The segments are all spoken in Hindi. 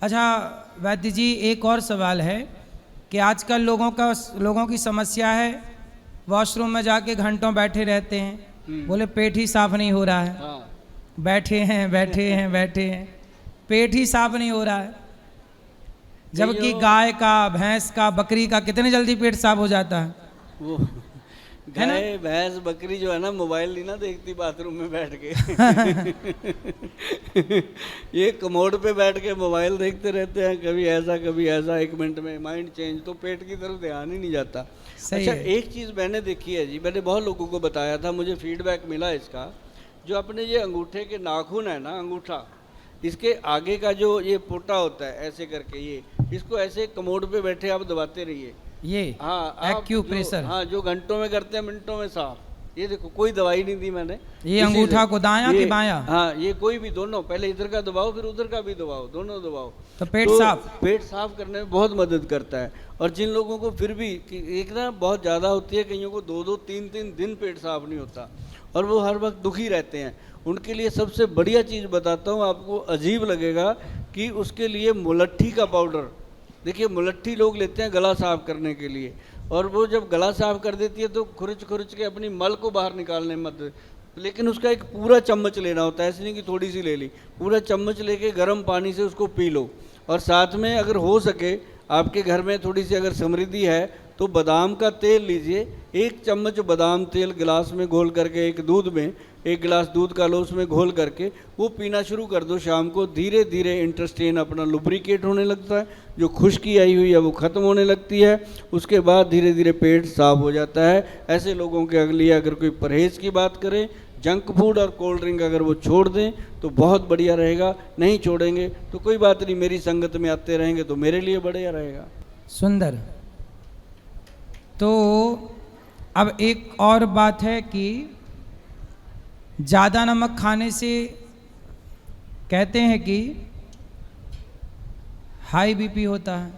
अच्छा वैद्य जी, एक और सवाल है कि आजकल लोगों की समस्या है, वॉशरूम में जाके घंटों बैठे रहते हैं, बोले पेट ही साफ नहीं हो रहा है। हाँ। बैठे हैं पेट ही साफ नहीं हो रहा है, जबकि गाय का, भैंस का, बकरी का कितने जल्दी पेट साफ हो जाता है। वो है ना? गाय भैंस बकरी जो है ना, मोबाइल नहीं ना देखती बाथरूम में बैठ के। ये कमोड पे बैठ के मोबाइल देखते रहते हैं, कभी ऐसा 1 मिनट में माइंड चेंज, तो पेट की तरफ ध्यान ही नहीं जाता। सही अच्छा, है। एक चीज़ मैंने देखी है जी, मैंने बहुत लोगों को बताया था, मुझे फीडबैक मिला इसका। जो अपने ये अंगूठे के नाखून है ना, अंगूठा, इसके आगे का जो ये पोटा होता है ऐसे करके, ये इसको ऐसे कमोड पे बैठे आप दबाते रहिए। ये हाँ, एक्यूप्रेशर। हाँ, जो घंटों में करते हैं मिनटों में साफ। ये देखो, कोई दवाई नहीं दी मैंने। ये अंगूठा को दायां कि बायां? हाँ, ये कोई भी, दोनों, पहले इधर का दबाओ फिर उधर का भी दबाओ, दोनों दबाओ, तो पेट साफ करने में बहुत मदद करता है। और जिन लोगों को फिर भी एक ना बहुत ज़्यादा होती है, कईयों को 2-2 3-3 दिन पेट साफ नहीं होता और वो हर वक्त दुखी रहते हैं, उनके लिए सबसे बढ़िया चीज़ बताता हूँ, आपको अजीब लगेगा कि उसके लिए मुलट्ठी का पाउडर। देखिए, मुलट्ठी लोग लेते हैं गला साफ करने के लिए, और वो जब गला साफ कर देती है तो खुरच के अपनी मल को बाहर निकालने में मदद, लेकिन उसका एक पूरा चम्मच लेना होता है, ऐसे नहीं कि थोड़ी सी ले ली, पूरा चम्मच लेके गर्म पानी से उसको पी लो। और साथ में अगर हो सके, आपके घर में थोड़ी सी अगर समृद्धि है तो बादाम का तेल लीजिए, 1 चम्मच बादाम तेल गिलास में घोल करके, एक दूध में 1 गिलास दूध का लो, उसमें घोल करके वो पीना शुरू कर दो शाम को। धीरे धीरे इंटेस्टाइन अपना लुब्रिकेट होने लगता है, जो खुश्की आई हुई है वो ख़त्म होने लगती है, उसके बाद धीरे धीरे पेट साफ हो जाता है। ऐसे लोगों के लिए अगर कोई परहेज़ की बात करें, जंक फूड और कोल्ड ड्रिंक अगर वो छोड़ दें तो बहुत बढ़िया रहेगा। नहीं छोड़ेंगे तो कोई बात नहीं, मेरी संगत में आते रहेंगे तो मेरे लिए बढ़िया रहेगा। सुंदर। तो अब एक और बात है कि ज़्यादा नमक खाने से कहते हैं कि हाई बीपी होता है,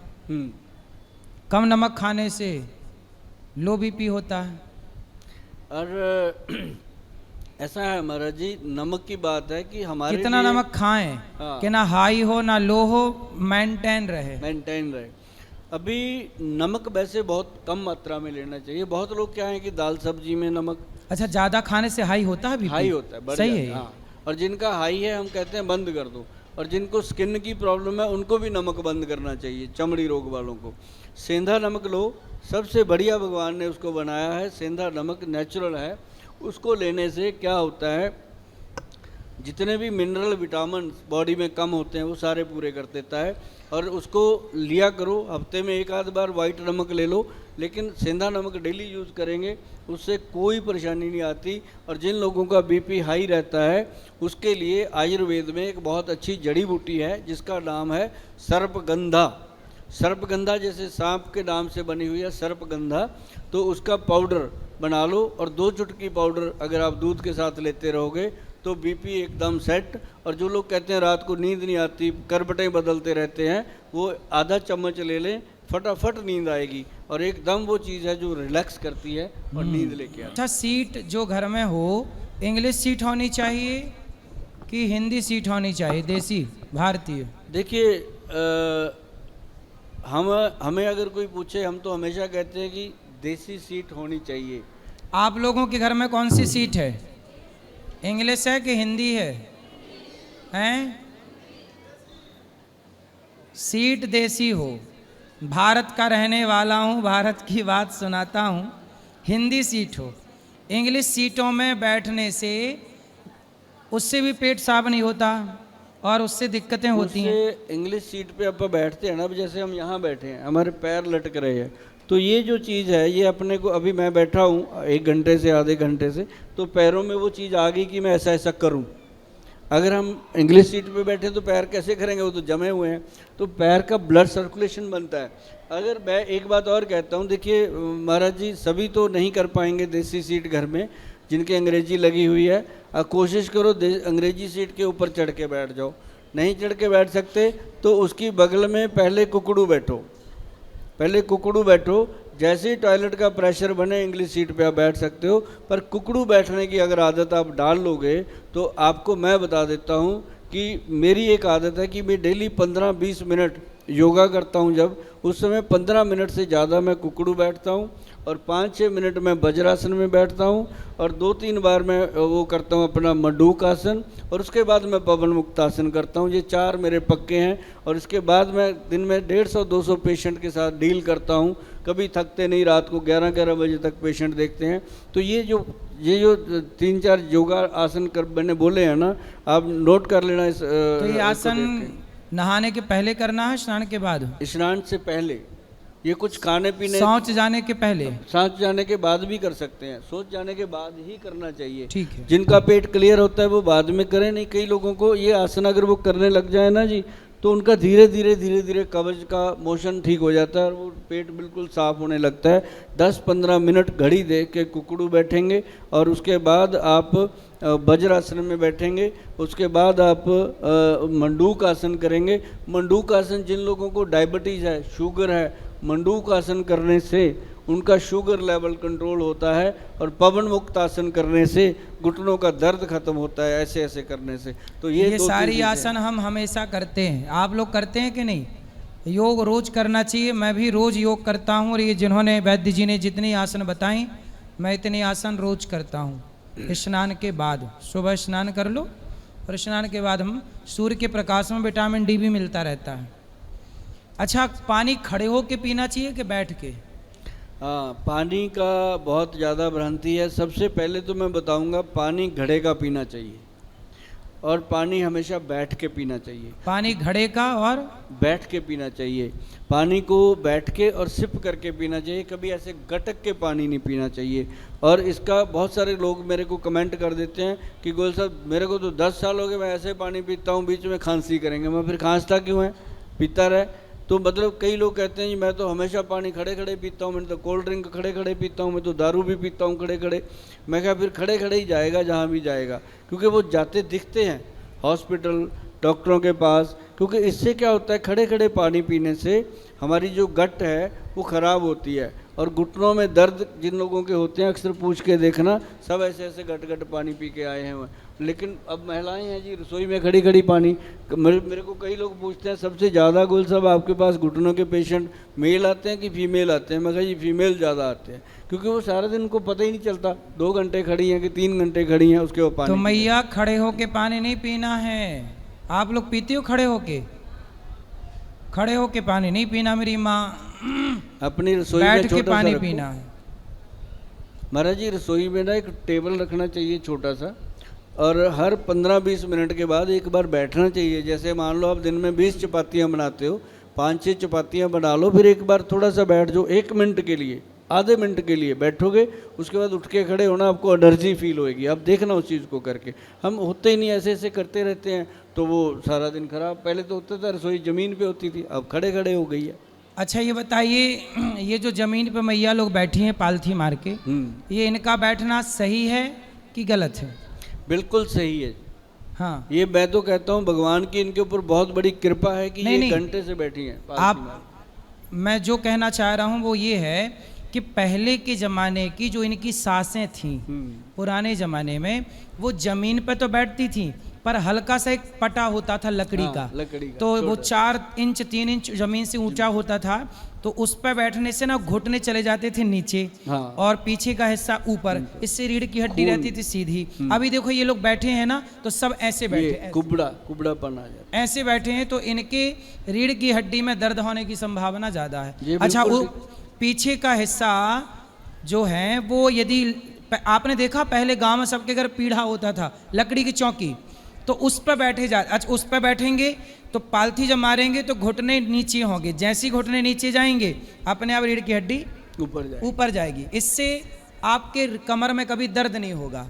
कम नमक खाने से लो बीपी होता है। और ऐसा है महाराज जी, नमक की बात है कि हमारे कितना नमक खाएं, हाँ, कि ना हाई हो ना लो हो, मेंटेन रहे। अभी नमक वैसे बहुत कम मात्रा में लेना चाहिए। बहुत लोग क्या है कि दाल सब्जी में नमक, अच्छा, ज़्यादा खाने से हाई होता है बीपी? हाई होता है, सही है। हाँ, और जिनका हाई है हम कहते हैं बंद कर दो, और जिनको स्किन की प्रॉब्लम है उनको भी नमक बंद करना चाहिए, चमड़ी रोग वालों को। सेंधा नमक लो, सबसे बढ़िया भगवान ने उसको बनाया है, सेंधा नमक नेचुरल है। उसको लेने से क्या होता है, जितने भी मिनरल विटामिन बॉडी में कम होते हैं वो सारे पूरे कर देता है। और उसको लिया करो, हफ्ते में 1 आध बार वाइट नमक ले लो, लेकिन सेंधा नमक डेली यूज़ करेंगे, उससे कोई परेशानी नहीं आती। और जिन लोगों का बीपी हाई रहता है उसके लिए आयुर्वेद में एक बहुत अच्छी जड़ी बूटी है जिसका नाम है सर्पगंधा। सर्पगंधा जैसे सांप के नाम से बनी हुई है सर्पगंधा, तो उसका पाउडर बना लो, और 2 चुटकी पाउडर अगर आप दूध के साथ लेते रहोगे तो बीपी एकदम सेट। और जो लोग कहते हैं रात को नींद नहीं आती, करवटें बदलते रहते हैं, वो आधा चम्मच ले लें, फटाफट नींद आएगी, और एकदम वो चीज़ है जो रिलैक्स करती है और नींद लेके आती है। अच्छा, सीट जो घर में हो, इंग्लिश सीट होनी चाहिए कि हिंदी सीट होनी चाहिए, देसी भारतीय? देखिए, हमें अगर कोई पूछे, हम तो हमेशा कहते हैं कि देसी सीट होनी चाहिए। आप लोगों के घर में कौन सी सीट है, इंग्लिश है कि हिंदी है? हैं? सीट देसी हो, भारत का रहने वाला हूँ, भारत की बात सुनाता हूँ, हिंदी सीट हो। इंग्लिश सीटों में बैठने से उससे भी पेट साफ नहीं होता और उससे दिक्कतें होती हैं। इंग्लिश सीट पे आप बैठते हैं ना, जैसे हम यहाँ बैठे हैं, हमारे पैर लटक रहे हैं, तो ये जो चीज़ है ये अपने को, अभी मैं बैठा हूँ 1 घंटे से आधे घंटे से, तो पैरों में वो चीज़ आ गई कि मैं ऐसा ऐसा करूँ। अगर हम इंग्लिश सीट पे बैठे तो पैर कैसे करेंगे, वो तो जमे हुए हैं, तो पैर का ब्लड सर्कुलेशन बनता है। अगर मैं एक बात और कहता हूँ, देखिए महाराज जी, सभी तो नहीं कर पाएंगे देसी सीट घर में, जिनकी अंग्रेजी लगी हुई है, कोशिश करो अंग्रेजी सीट के ऊपर चढ़ के बैठ जाओ। नहीं चढ़ के बैठ सकते तो उसकी बगल में पहले कुकड़ू बैठो, जैसे ही टॉयलेट का प्रेशर बने इंग्लिश सीट पे आप बैठ सकते हो। पर कुकड़ू बैठने की अगर आदत आप डाल लोगे तो आपको मैं बता देता हूँ कि मेरी एक आदत है कि मैं डेली 15-20 मिनट योगा करता हूँ। जब उस समय 15 मिनट से ज़्यादा मैं कुकड़ू बैठता हूँ और 5-6 मिनट मैं वज्रासन में बैठता हूँ और 2-3 बार मैं वो करता हूँ अपना मंडूक आसन और उसके बाद मैं पवन मुक्तासन करता हूँ। ये 4 मेरे पक्के हैं और इसके बाद मैं दिन में 150-200 पेशेंट के साथ डील करता हूँ। कभी थकते नहीं, रात को 11-11 बजे तक पेशेंट देखते हैं। तो ये जो 3-4 योगा आसन कर मैंने बोले हैं ना, आप नोट कर लेना। तो ये आसन नहाने के पहले करना है, स्नान के बाद? स्नान से पहले। ये कुछ खाने पीने, शौच जाने के पहले? शौच जाने के बाद भी कर सकते हैं, शौच जाने के बाद ही करना चाहिए। ठीक है। जिनका पेट क्लियर होता है वो बाद में करें। नहीं, कई लोगों को ये आसन अगर वो करने लग जाए ना जी, तो उनका धीरे धीरे कब्ज का मोशन ठीक हो जाता है और वो पेट बिल्कुल साफ होने लगता है। 10-15 मिनट घड़ी दे के कुकड़ू बैठेंगे और उसके बाद आप वज्रासन में बैठेंगे। उसके बाद आप मंडूक आसन करेंगे। मंडूक आसन जिन लोगों को डायबिटीज़ है, शुगर है, मंडूक आसन करने से उनका शुगर लेवल कंट्रोल होता है और पवन मुक्त आसन करने से घुटनों का दर्द खत्म होता है, ऐसे ऐसे करने से। तो ये सारी आसन हम हमेशा करते हैं। आप लोग करते हैं कि नहीं? योग रोज करना चाहिए। मैं भी रोज योग करता हूँ और ये जिन्होंने वैद्य जी ने जितनी आसन बताई, मैं इतनी आसन रोज करता हूँ। स्नान के बाद सुबह स्नान कर लो और स्नान के बाद हम सूर्य के प्रकाश में विटामिन डी भी मिलता रहता है। अच्छा, पानी खड़े होके पीना चाहिए कि बैठ के? हाँ, पानी का बहुत ज़्यादा भ्रांति है। सबसे पहले तो मैं बताऊंगा पानी घड़े का पीना चाहिए और पानी हमेशा बैठ के पीना चाहिए। पानी घड़े का और बैठ के पीना चाहिए। पानी को बैठ के और सिप करके पीना चाहिए, कभी ऐसे गटक के पानी नहीं पीना चाहिए। और इसका बहुत सारे लोग मेरे को कमेंट कर देते हैं कि गोयल साहब मेरे को तो 10 साल हो गए, मैं ऐसे पानी पीता हूँ, बीच में खांसी करेंगे। मैं फिर खांसता क्यों है, पीता रहे। तो मतलब कई लोग कहते हैं जी मैं तो हमेशा पानी खड़े खड़े पीता हूँ, मैं तो कोल्ड ड्रिंक खड़े खड़े पीता हूँ, मैं तो दारू भी पीता हूँ खड़े खड़े। मैं कहा फिर खड़े खड़े ही जाएगा जहाँ भी जाएगा, क्योंकि वो जाते दिखते हैं हॉस्पिटल, डॉक्टरों के पास। क्योंकि इससे क्या होता है, खड़े खड़े पानी पीने से हमारी जो गट है वो ख़राब होती है और घुटनों में दर्द जिन लोगों के होते हैं अक्सर पूछ के देखना, सब ऐसे ऐसे गट गट पानी पी के आए हैं। लेकिन अब महिलाएं हैं जी रसोई में खड़ी खड़ी पानी। मेरे को कई लोग पूछते हैं सबसे ज़्यादा गोल साहब आपके पास घुटनों के पेशेंट मेल आते हैं कि फीमेल आते हैं? मैं कहा जी फीमेल ज़्यादा आते हैं, क्योंकि वो सारा दिन उनको पता ही नहीं चलता 2 घंटे खड़ी हैं कि 3 घंटे खड़ी हैं, उसके बाद पानी। तो मैया खड़े होके पानी नहीं पीना है। आप लोग पीते हो खड़े होके? खड़े होके पानी नहीं पीना मेरी माँ, अपनी रसोई में बैठ के पानी पीना है। महाराज जी रसोई में ना एक टेबल रखना चाहिए छोटा सा, और हर 15-20 मिनट के बाद एक बार बैठना चाहिए। जैसे मान लो आप दिन में 20 चपातियाँ बनाते हो, 5-6 चपातियाँ बना लो, फिर एक बार थोड़ा सा बैठ जाओ, 1 मिनट के लिए, आधे मिनट के लिए बैठोगे, उसके बाद उठ के खड़े होना, आपको एनर्जी फील होएगी। आप देखना उस चीज़ को करके। हम होते ही नहीं, ऐसे ऐसे करते रहते हैं तो वो सारा दिन खराब। पहले तो होता था रसोई ज़मीन पे होती थी, अब खड़े खड़े हो गई है। अच्छा ये बताइए, ये जो ज़मीन पे मैया लोग बैठी हैं पालथी मार के, ये इनका बैठना सही है कि गलत है? बिल्कुल सही है। हाँ, ये मैं तो कहता हूँ भगवान की इनके ऊपर बहुत बड़ी कृपा है कि ये घंटे से बैठी हैं। मैं जो कहना चाह रहा हूँ वो ये है कि पहले के ज़माने की जो इनकी सासें थीं, पुराने ज़माने में, वो ज़मीन पे तो बैठती थीं पर हल्का सा एक पटा होता था लकड़ी का, तो वो 4 इंच 3 इंच ज़मीन से ऊंचा होता था, तो उस पर बैठने से ना घुटने चले जाते थे नीचे और पीछे का हिस्सा ऊपर, इससे रीढ़ की हड्डी रहती थी सीधी। अभी देखो ये लोग बैठे हैं ना, तो सब ऐसे बैठे, कुबड़ापन आ जाता है, ऐसे बैठे हैं, तो इनके रीढ़ की हड्डी में दर्द होने की संभावना ज़्यादा है। अच्छा, वो पीछे का हिस्सा जो है वो, यदि आपने देखा पहले गांव में सबके घर पीढ़ा होता था, लकड़ी की चौकी, तो उस पर बैठे जा, अच्छा उस पर बैठेंगे तो पालथी जब मारेंगे तो घुटने नीचे होंगे, जैसे ही घुटने नीचे जाएंगे अपने आप रीढ़ की हड्डी ऊपर जाएगी, इससे आपके कमर में कभी दर्द नहीं होगा।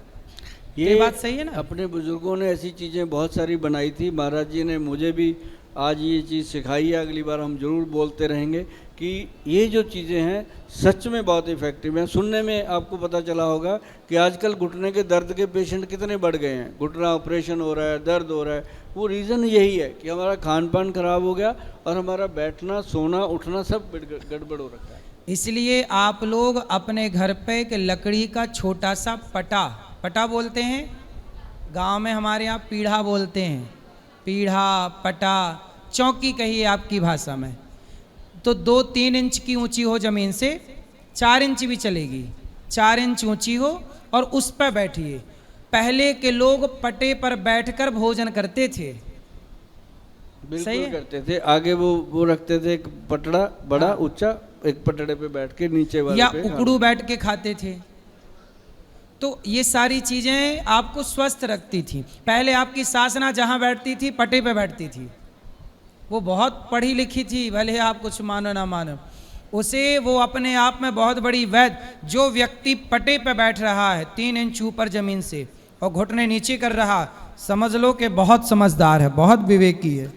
ये बात सही है ना? अपने बुजुर्गों ने ऐसी चीज़ें बहुत सारी बनाई थी, महाराज जी ने मुझे भी आज ये चीज़ सिखाई है। अगली बार हम जरूर बोलते रहेंगे कि ये जो चीज़ें हैं सच में बहुत इफ़ेक्टिव हैं। सुनने में आपको पता चला होगा कि आजकल घुटने के दर्द के पेशेंट कितने बढ़ गए हैं, घुटना ऑपरेशन हो रहा है, दर्द हो रहा है। वो रीज़न यही है कि हमारा खान पान खराब हो गया और हमारा बैठना सोना उठना सब गड़बड़ हो रखा है। इसलिए आप लोग अपने घर पे एक लकड़ी का छोटा सा पटा बोलते हैं, गांव में हमारे यहाँ पीढ़ा बोलते हैं, पीढ़ा, पटा, चौकी कहिए आपकी भाषा में, तो 2-3 इंच की ऊंची हो जमीन से, 4 इंच भी चलेगी, 4 इंच ऊंची हो और उस पर बैठिए। पहले के लोग पटे पर बैठकर भोजन करते थे। सही बिल्कुल है? करते थे। आगे वो रखते थे एक पटड़ा बड़ा ऊंचा, एक पटड़े पे बैठ के नीचे वाले या पे उकड़ू बैठ के खाते थे। तो ये सारी चीजें आपको स्वस्थ रखती थी। पहले आपकी सास ना जहां बैठती थी पटे पे बैठती थी, वो बहुत पढ़ी लिखी थी, भले आप कुछ मानो ना मानो, उसे वो अपने आप में बहुत बड़ी वैद्य। जो व्यक्ति पटे पे बैठ रहा है 3 इंच ऊपर जमीन से और घुटने नीचे कर रहा, समझ लो कि बहुत समझदार है, बहुत विवेकी है।